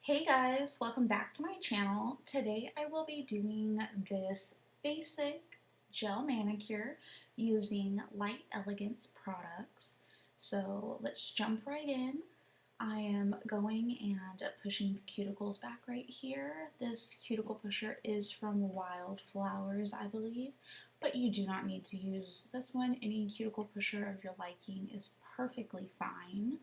Hey guys, welcome back to my channel. Today I will be doing this basic gel manicure using Light Elegance products. So let's jump right in. I am going and pushing the cuticles back right here. This cuticle pusher is from Wildflowers, I believe, but you do not need to use this one. Any cuticle pusher of your liking is perfectly fine.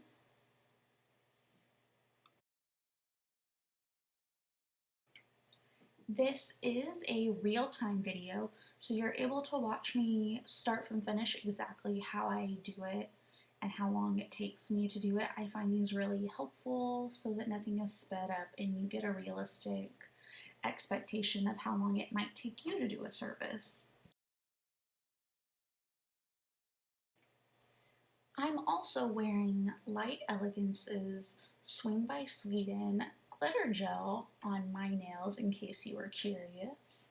This is a real-time video, so you're able to watch me start from finish exactly how I do it and how long it takes me to do it. I find these really helpful so that nothing is sped up and you get a realistic expectation of how long it might take you to do a service. I'm also wearing Light Elegance's Swing by Sweden glitter gel on my nails in case you were curious.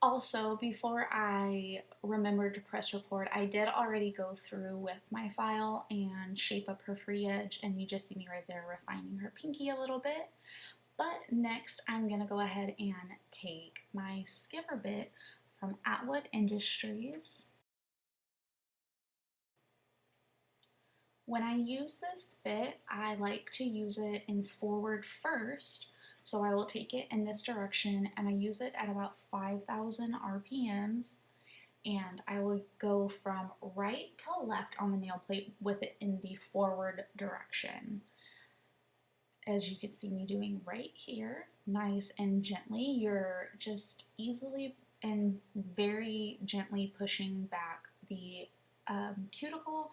Also, before I remembered to press record, I did already go through with my file and shape up her free edge, and you just see me right there refining her pinky a little bit. But next, I'm going to go ahead and take my skiver bit from Atwood Industries. When I use this bit, I like to use it in forward first. So I will take it in this direction and I use it at about 5,000 RPMs, and I will go from right to left on the nail plate with it in the forward direction. As you can see me doing right here, nice and gently, you're just easily and very gently pushing back the cuticle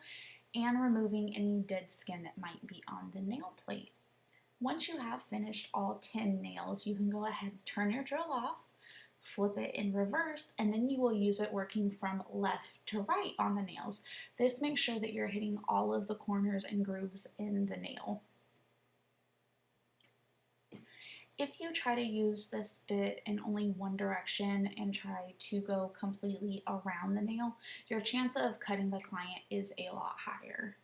and removing any dead skin that might be on the nail plate. Once you have finished all 10 nails, you can go ahead and turn your drill off, flip it in reverse, and then you will use it working from left to right on the nails. This makes sure that you're hitting all of the corners and grooves in the nail. If you try to use this bit in only one direction and try to go completely around the nail, your chance of cutting the client is a lot higher.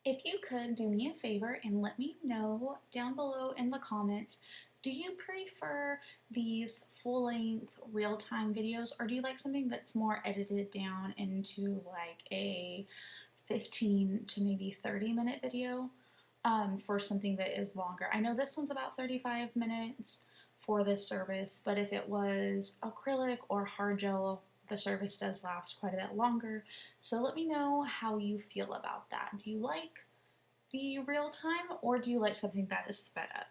If you could do me a favor and let me know down below in the comments, do you prefer these full-length real-time videos, or do you like something that's more edited down into like a 15 to maybe 30-minute video for something that is longer? I know this one's about 35 minutes for this service, but if it was acrylic or hard gel, the service does last quite a bit longer. So let me know how you feel about that. Do you like the real time, or do you like something that is sped up?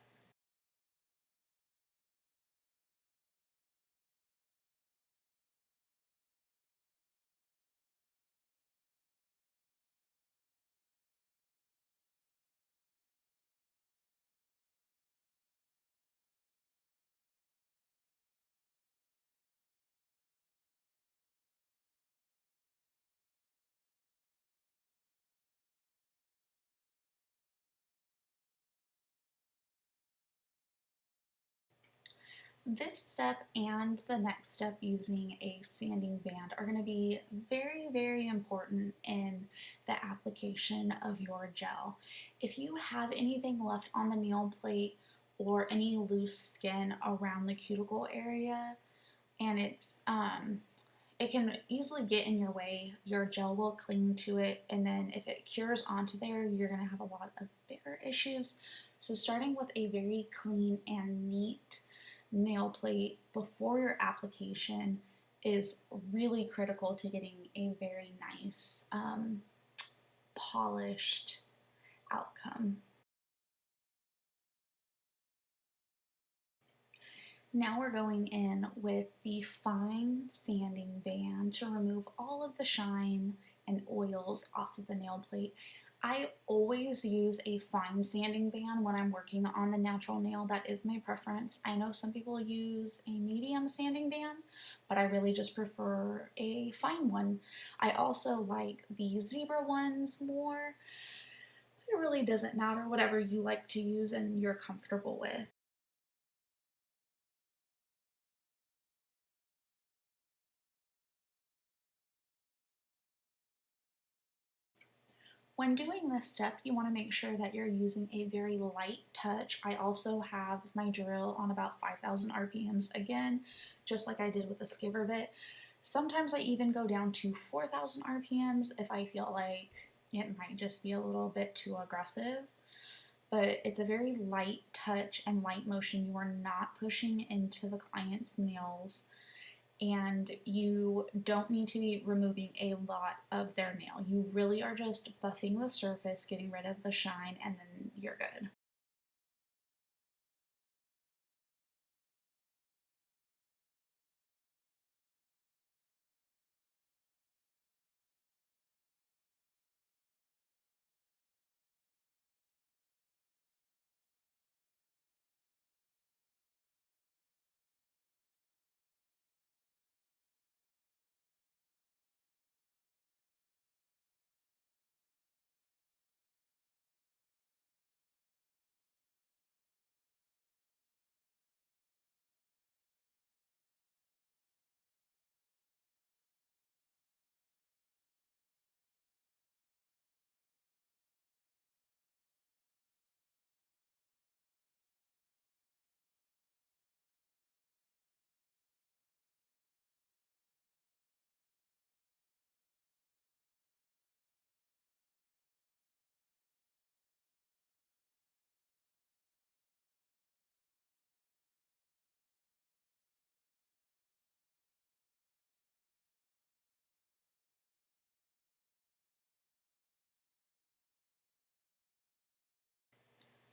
This step and the next step using a sanding band are going to be very, very important in the application of your gel. If you have anything left on the nail plate or any loose skin around the cuticle area, and it can easily get in your way, your gel will cling to it, and then if it cures onto there, you're going to have a lot of bigger issues. So starting with a very clean and neat nail plate before your application is really critical to getting a very nice polished outcome. Now we're going in with the fine sanding band to remove all of the shine and oils off of the nail plate. I always use a fine sanding band when I'm working on the natural nail. That is my preference. I know some people use a medium sanding band, but I really just prefer a fine one. I also like the zebra ones more. It really doesn't matter, whatever you like to use and you're comfortable with. When doing this step, you want to make sure that you're using a very light touch. I also have my drill on about 5,000 RPMs again, just like I did with the skiver bit. Sometimes I even go down to 4,000 RPMs if I feel like it might just be a little bit too aggressive. But it's a very light touch and light motion. You are not pushing into the client's nails, and you don't need to be removing a lot of their nail. You really are just buffing the surface, getting rid of the shine, and then you're good.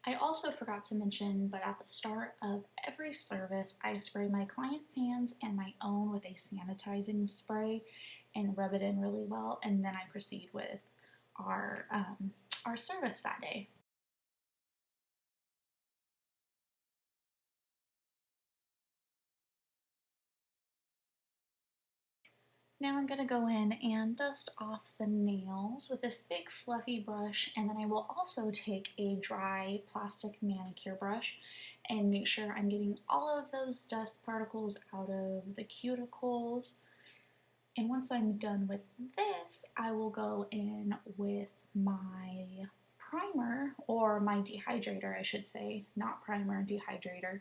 I also forgot to mention, but at the start of every service, I spray my client's hands and my own with a sanitizing spray and rub it in really well, and then I proceed with our our service that day. Now I'm going to go in and dust off the nails with this big fluffy brush, and then I will also take a dry plastic manicure brush and make sure I'm getting all of those dust particles out of the cuticles. And once I'm done with this, I will go in with my primer, or my dehydrator, I should say, not primer, dehydrator.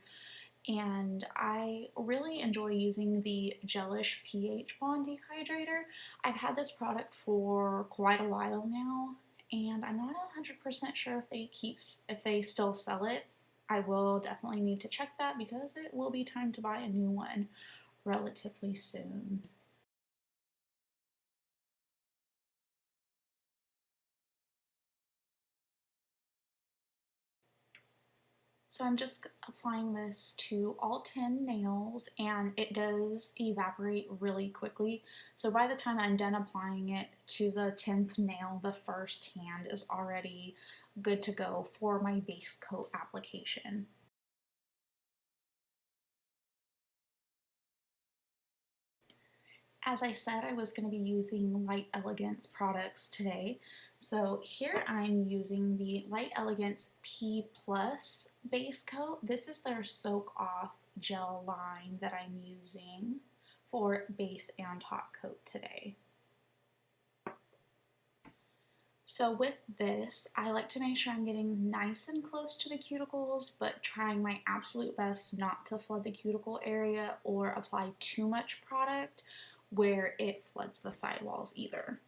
And I really enjoy using the Gelish pH Bond Dehydrator. I've had this product for quite a while now, and I'm not 100% sure if they still sell it. I will definitely need to check that because it will be time to buy a new one relatively soon. So I'm just applying this to all 10 nails, and it does evaporate really quickly. So by the time I'm done applying it to the 10th nail, the first hand is already good to go for my base coat application. As I said, I was going to be using Light Elegance products today. So here I'm using the Light Elegance P Plus base coat. This is their soak off gel line that I'm using for base and top coat today. So with this, I like to make sure I'm getting nice and close to the cuticles, but trying my absolute best not to flood the cuticle area or apply too much product where it floods the sidewalls either.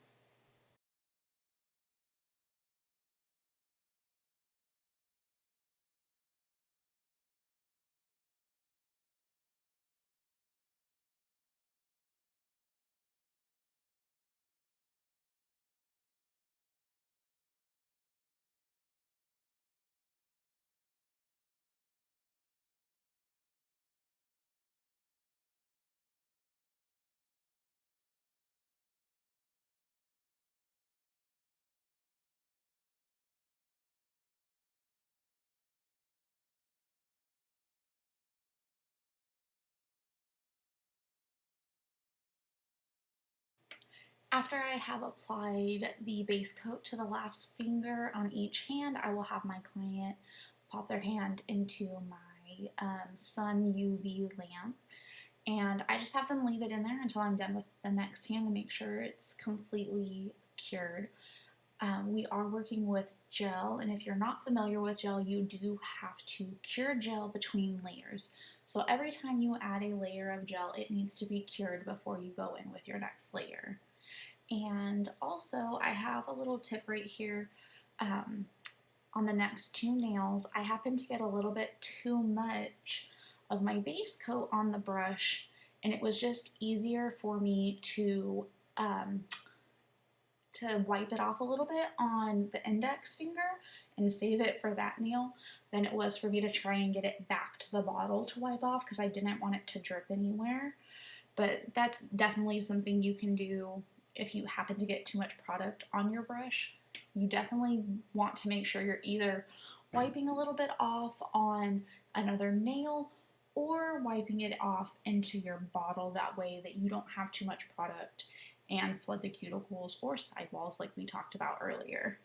After I have applied the base coat to the last finger on each hand, I will have my client pop their hand into my sun UV lamp, and I just have them leave it in there until I'm done with the next hand to make sure it's completely cured. We are working with gel, and if you're not familiar with gel, you do have to cure gel between layers. So every time you add a layer of gel, it needs to be cured before you go in with your next layer. And also, I have a little tip right here. On the next two nails, I happen to get a little bit too much of my base coat on the brush, and it was just easier for me um, to wipe it off a little bit on the index finger and save it for that nail than it was for me to try and get it back to the bottle to wipe off because I didn't want it to drip anywhere. But that's definitely something you can do if you happen to get too much product on your brush. You definitely want to make sure you're either wiping a little bit off on another nail or wiping it off into your bottle. That way that you don't have too much product and flood the cuticles or sidewalls like we talked about earlier.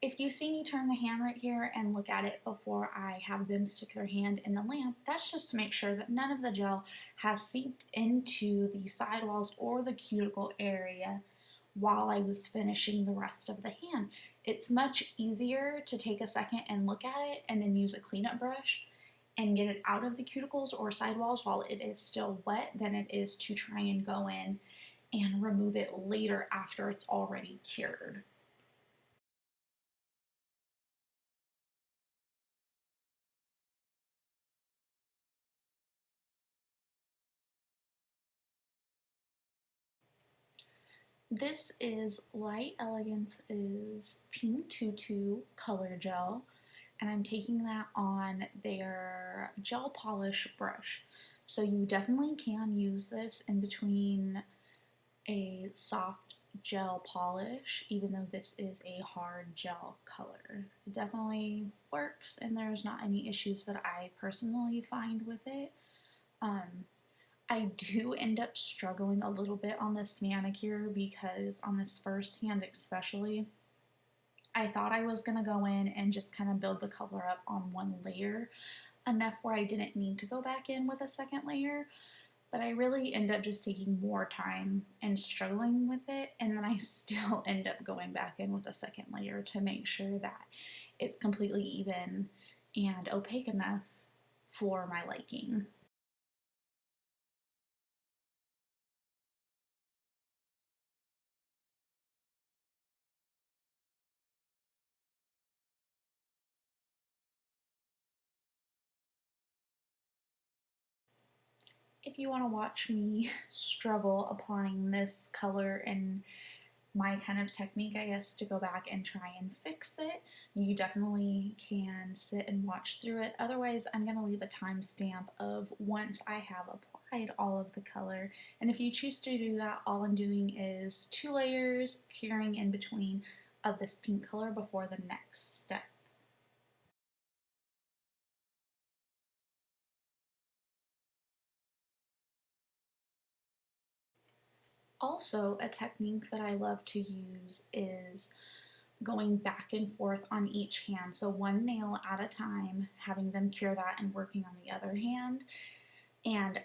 If you see me turn the hand right here and look at it before I have them stick their hand in the lamp, that's just to make sure that none of the gel has seeped into the sidewalls or the cuticle area while I was finishing the rest of the hand. It's much easier to take a second and look at it and then use a cleanup brush and get it out of the cuticles or sidewalls while it is still wet than it is to try and go in and remove it later after it's already cured. This is Light Elegance's Pink Tutu Color Gel, and I'm taking that on their gel polish brush. So you definitely can use this in between a soft gel polish, even though this is a hard gel color. It definitely works, and there's not any issues that I personally find with it. Um, I do end up struggling a little bit on this manicure because on this first hand especially, I thought I was going to go in and just kind of build the color up on one layer enough where I didn't need to go back in with a second layer, but I really end up just taking more time and struggling with it, and then I still end up going back in with a second layer to make sure that it's completely even and opaque enough for my liking. If you want to watch me struggle applying this color and my kind of technique, I guess, to go back and try and fix it, you definitely can sit and watch through it. Otherwise, I'm going to leave a timestamp of once I have applied all of the color. And if you choose to do that, all I'm doing is two layers, curing in between of this pink color before the next step. Also, a technique that I love to use is going back and forth on each hand. So one nail at a time, having them cure that and working on the other hand. And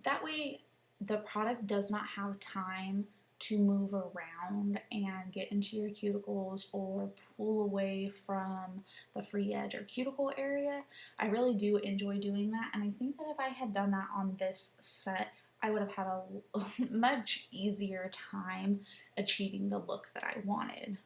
that way the product does not have time to move around and get into your cuticles or pull away from the free edge or cuticle area. I really do enjoy doing that, and I think that if I had done that on this set, I would have had a much easier time achieving the look that I wanted.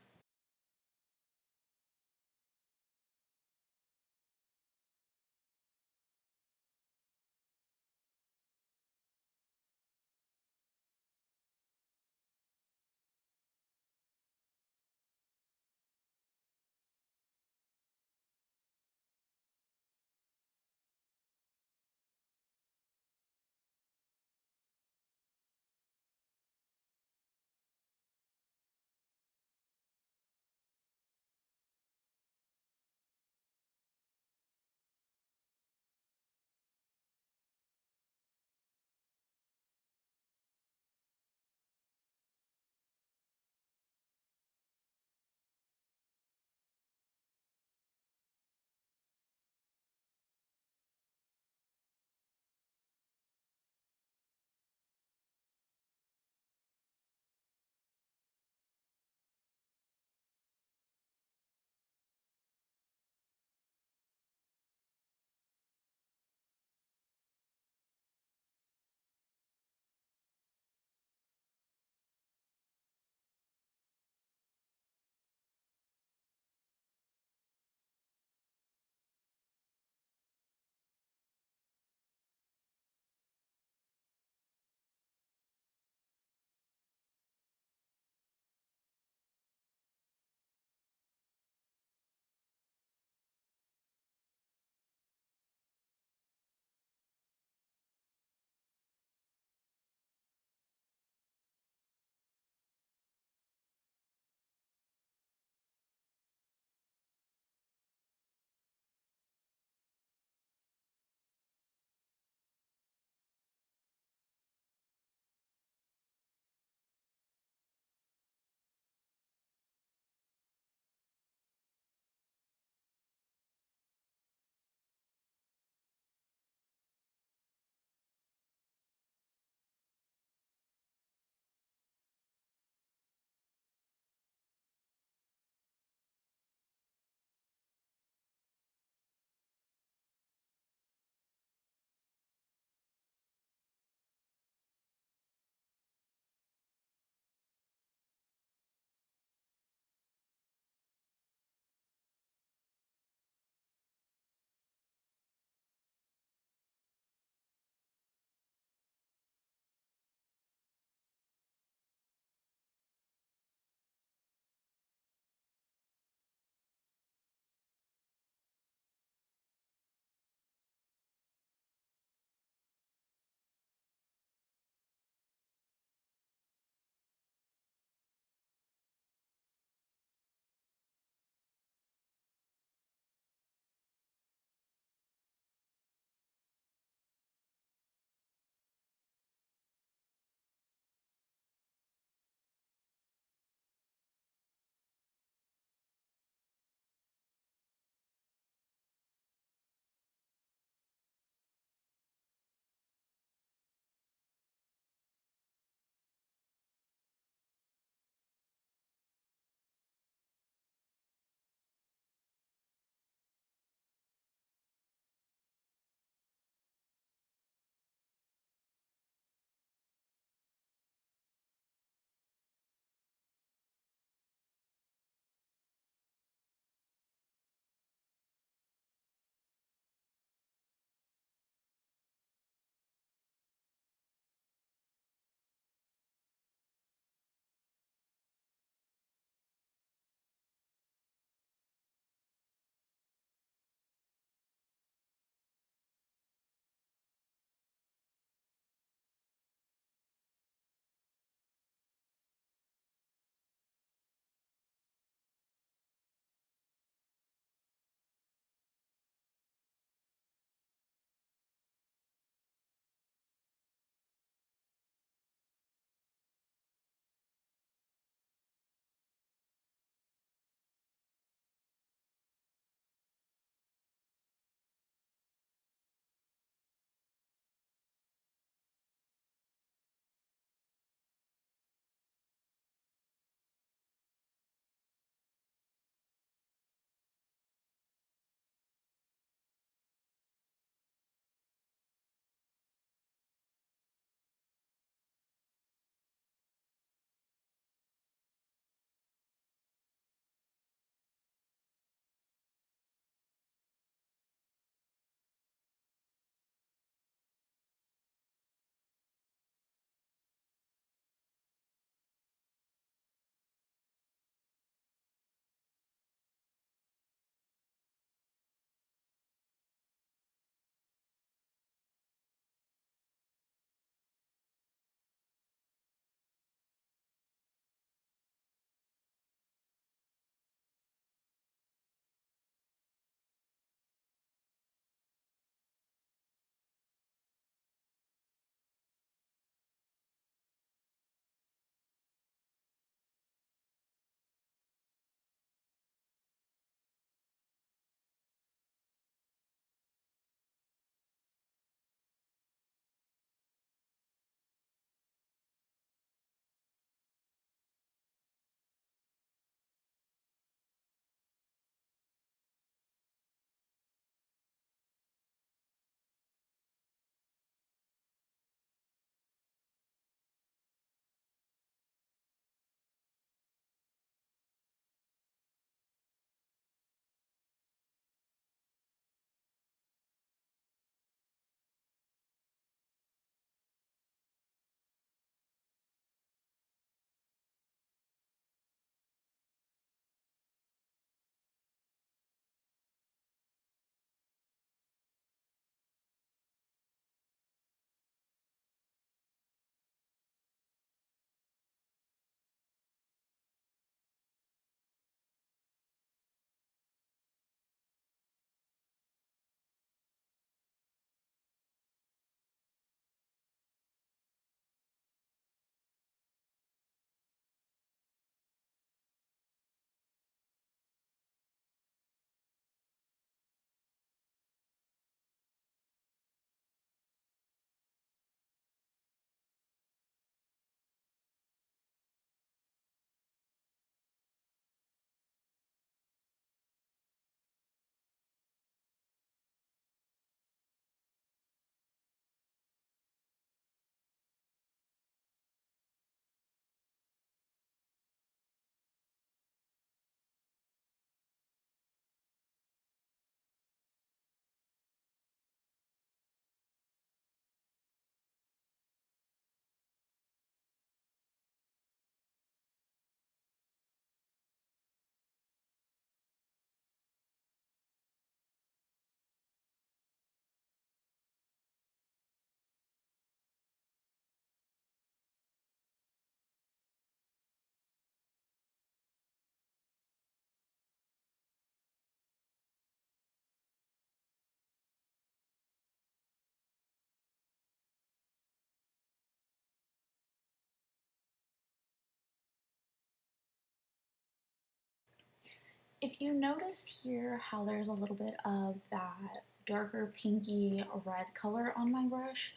If you notice here how there's a little bit of that darker pinky red color on my brush,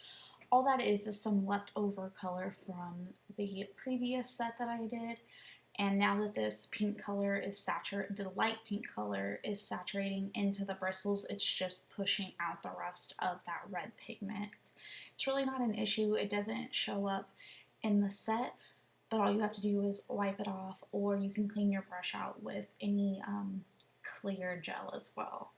all that is some leftover color from the previous set that I did. And now that this pink color is saturated, the light pink color is saturating into the bristles, it's just pushing out the rest of that red pigment. It's really not an issue. It doesn't show up in the set, but all you have to do is wipe it off, or you can clean your brush out with any clear gel as well.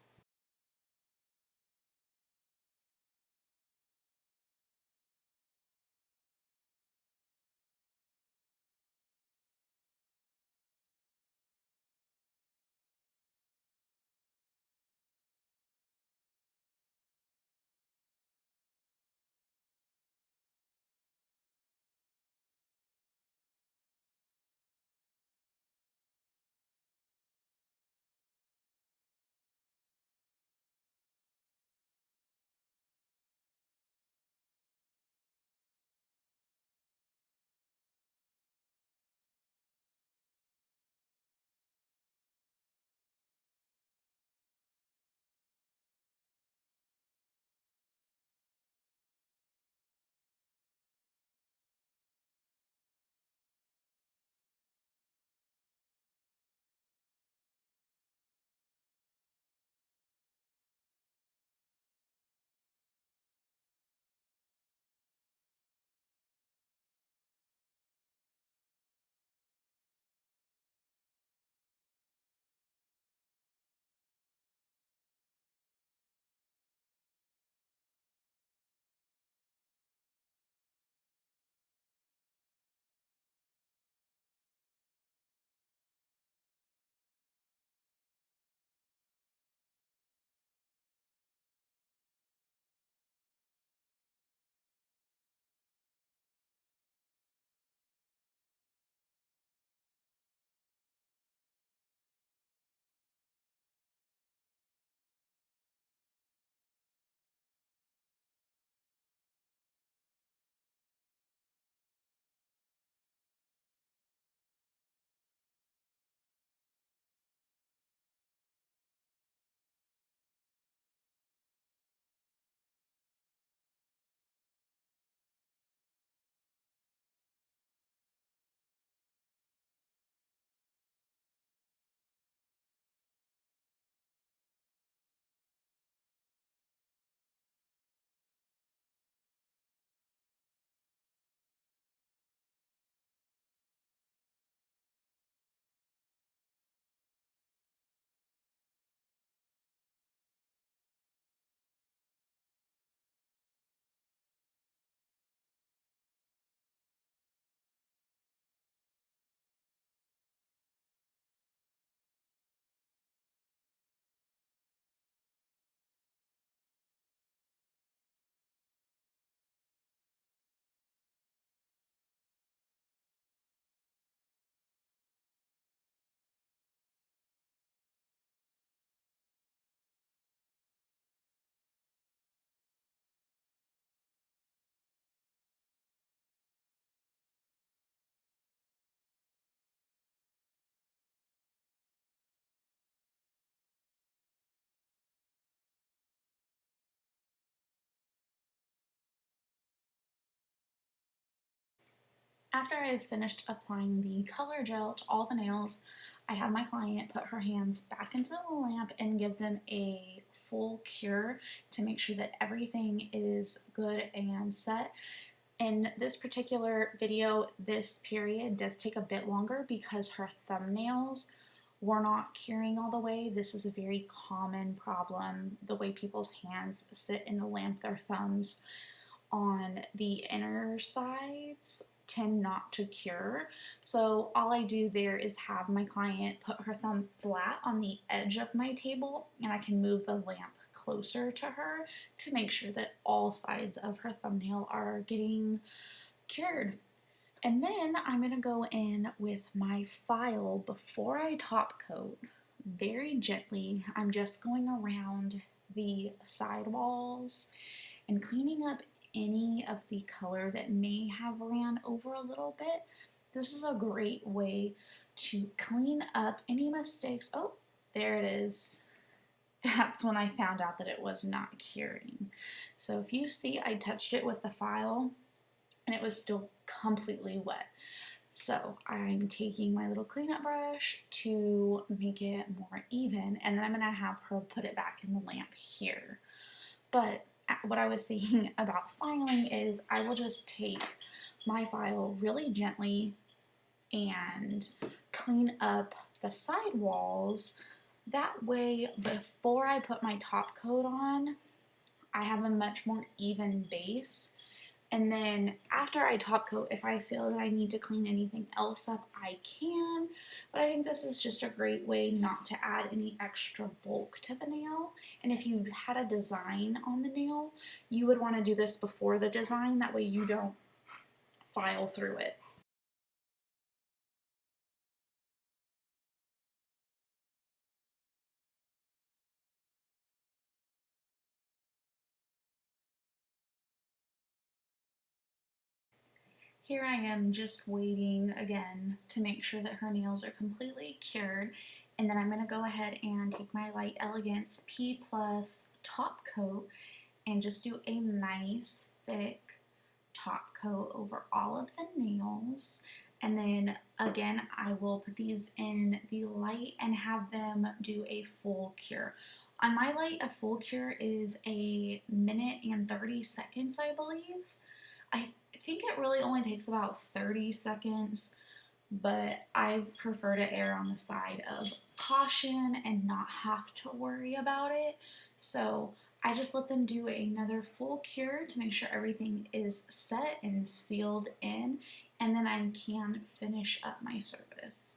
After I've finished applying the color gel to all the nails, I have my client put her hands back into the lamp and give them a full cure to make sure that everything is good and set. In this particular video, this period does take a bit longer because her thumbnails were not curing all the way. This is a very common problem, the way people's hands sit in the lamp, their thumbs on the inner sides tend not to cure. So all I do there is have my client put her thumb flat on the edge of my table, and I can move the lamp closer to her to make sure that all sides of her thumbnail are getting cured. And then I'm going to go in with my file before I top coat very gently. I'm just going around the side walls and cleaning up any of the color that may have ran over a little bit. This is a great way to clean up any mistakes. Oh, there it is. That's when I found out that it was not curing. So if you see, I touched it with the file and it was still completely wet. So I'm taking my little cleanup brush to make it more even, and then I'm gonna have her put it back in the lamp here. But what I was thinking about filing is I will just take my file really gently and clean up the side walls. That way, before I put my top coat on, I have a much more even base. And then after I top coat, if I feel that I need to clean anything else up, I can. But I think this is just a great way not to add any extra bulk to the nail. And if you had a design on the nail, you would want to do this before the design. That way you don't file through it. Here I am just waiting again to make sure that her nails are completely cured, and then I'm going to go ahead and take my Light Elegance P Plus top coat and just do a nice thick top coat over all of the nails. And then again, I will put these in the light and have them do a full cure. On my light, a full cure is a minute and 30 seconds, I believe. I think it really only takes about 30 seconds, but I prefer to err on the side of caution and not have to worry about it. So I just let them do another full cure to make sure everything is set and sealed in, and then I can finish up my service.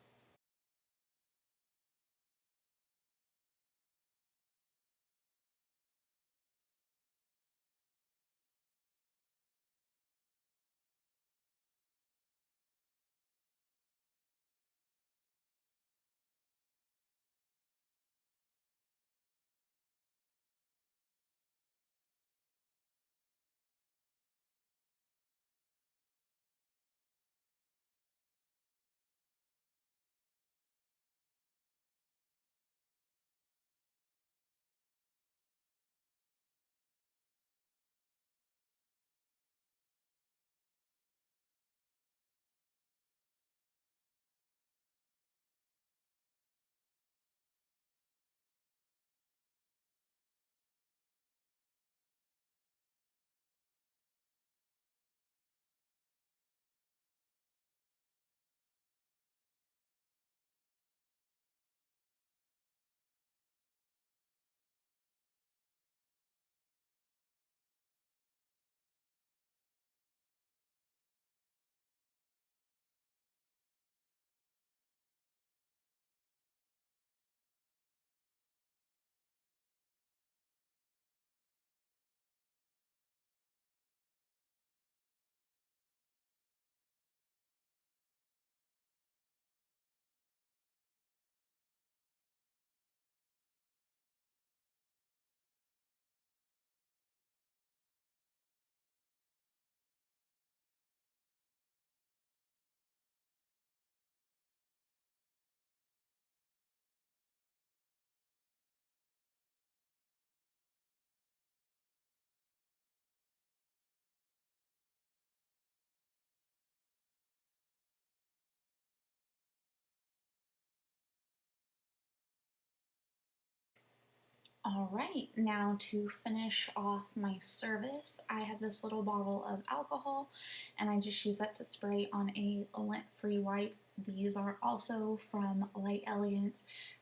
All right, now to finish off my service, I have this little bottle of alcohol and I just use that to spray on a lint-free wipe. These are also from Light Elegance.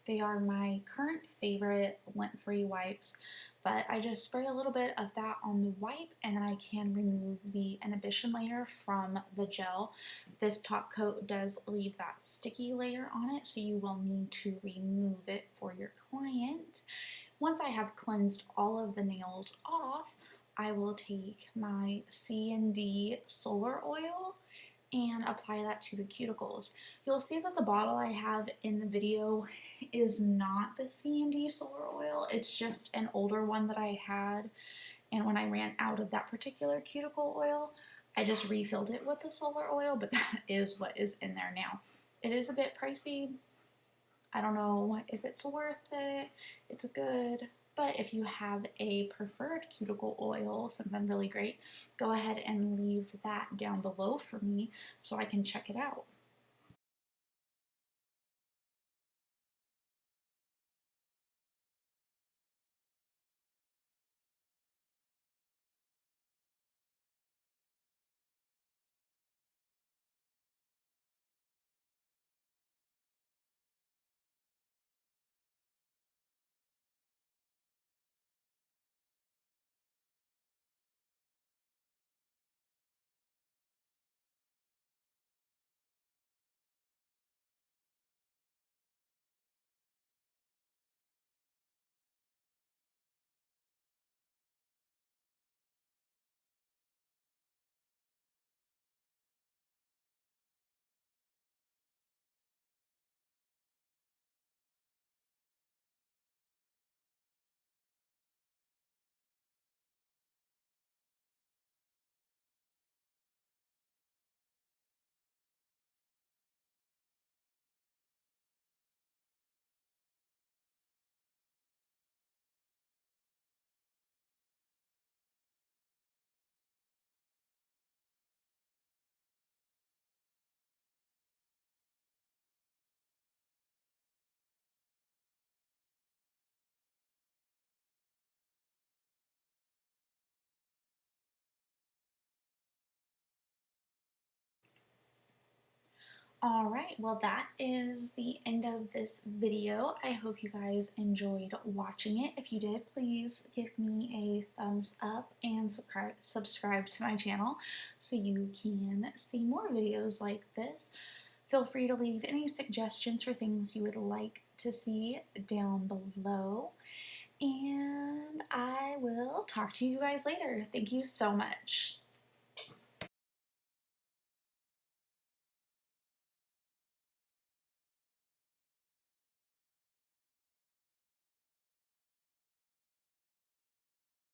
They are my current favorite lint-free wipes, but I just spray a little bit of that on the wipe and then I can remove the inhibition layer from the gel. This top coat does leave that sticky layer on it, so you will need to remove it for your client. Once I have cleansed all of the nails off, I will take my C&D solar oil and apply that to the cuticles. You'll see that the bottle I have in the video is not the C&D solar oil. It's just an older one that I had, and when I ran out of that particular cuticle oil, I just refilled it with the solar oil, but that is what is in there now. It is a bit pricey. I don't know if it's worth it. It's good. But if you have a preferred cuticle oil, something really great, go ahead and leave that down below for me so I can check it out. Alright, well that is the end of this video. I hope you guys enjoyed watching it. If you did, please give me a thumbs up and subscribe to my channel so you can see more videos like this. Feel free to leave any suggestions for things you would like to see down below. And I will talk to you guys later. Thank you so much.